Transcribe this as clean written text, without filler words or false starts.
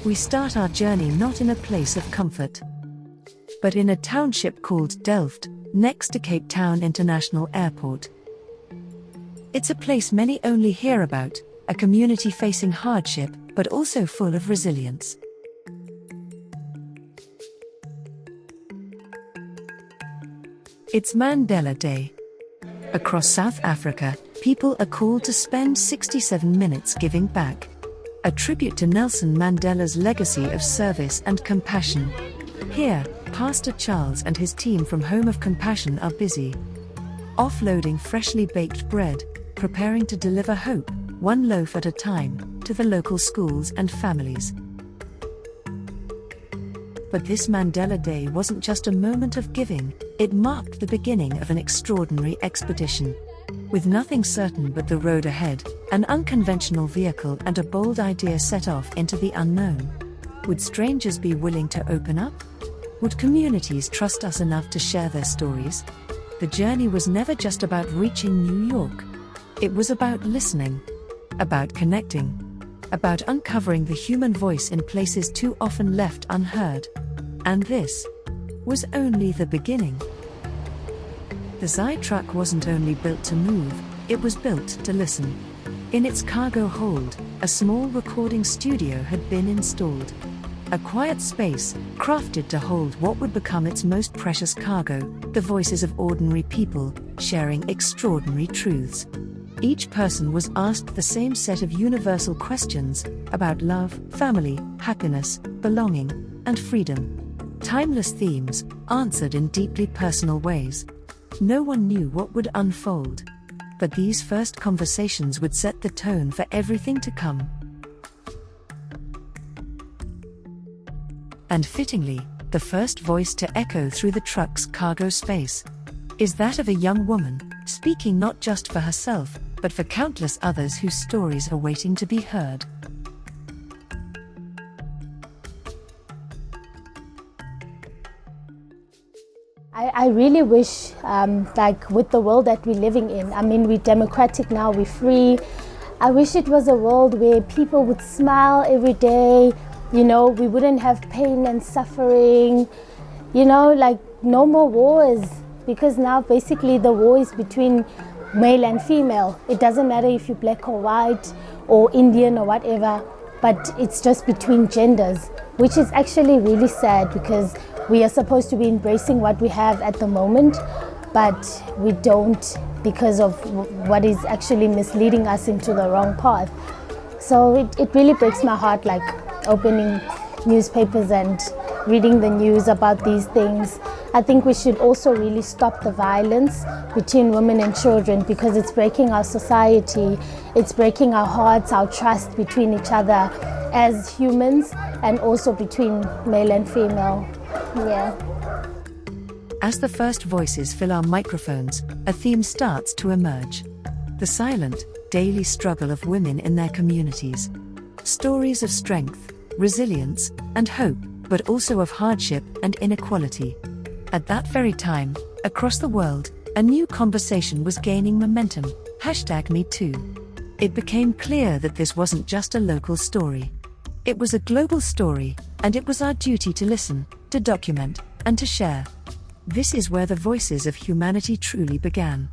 We start our journey not in a place of comfort, but in a township called Delft, next to Cape Town International Airport. It's a place many only hear about, a community facing hardship, but also full of resilience. It's Mandela Day. Across South Africa, people are called to spend 67 minutes giving back. A tribute to Nelson Mandela's legacy of service and compassion. Here, Pastor Charles and his team from Home of Compassion are busy. Offloading freshly baked bread, preparing to deliver hope, one loaf at a time, to the local schools and families. But this Mandela Day wasn't just a moment of giving, it marked the beginning of an extraordinary expedition. With nothing certain but the road ahead, an unconventional vehicle and a bold idea set off into the unknown. Would strangers be willing to open up? Would communities trust us enough to share their stories? The journey was never just about reaching New York. It was about listening, about connecting, about uncovering the human voice in places too often left unheard. And this was only the beginning. The ZaiTruck wasn't only built to move, it was built to listen. In its cargo hold, a small recording studio had been installed. A quiet space, crafted to hold what would become its most precious cargo, the voices of ordinary people, sharing extraordinary truths. Each person was asked the same set of universal questions, about love, family, happiness, belonging, and freedom. Timeless themes, answered in deeply personal ways. No one knew what would unfold. But these first conversations would set the tone for everything to come. And fittingly, the first voice to echo through the truck's cargo space is that of a young woman, speaking not just for herself, but for countless others whose stories are waiting to be heard. I really wish, like with the world that we're living in, I mean, we're democratic now, we're free. I wish it was a world where people would smile every day, you know, we wouldn't have pain and suffering, you know, like no more wars, because now basically the war is between male and female. It doesn't matter if you're black or white or Indian or whatever, but it's just between genders, which is actually really sad because we are supposed to be embracing what we have at the moment, but we don't because of what is actually misleading us into the wrong path. So it really breaks my heart, like opening newspapers and reading the news about these things. I think we should also really stop the violence between women and children because it's breaking our society, it's breaking our hearts, our trust between each other as humans and also between male and female. Yeah. As the first voices fill our microphones, a theme starts to emerge. The silent, daily struggle of women in their communities. Stories of strength, resilience, and hope, but also of hardship and inequality. At that very time, across the world, a new conversation was gaining momentum, #MeToo. It became clear that this wasn't just a local story. It was a global story, and it was our duty to listen, to document, and to share. This is where the voices of humanity truly began.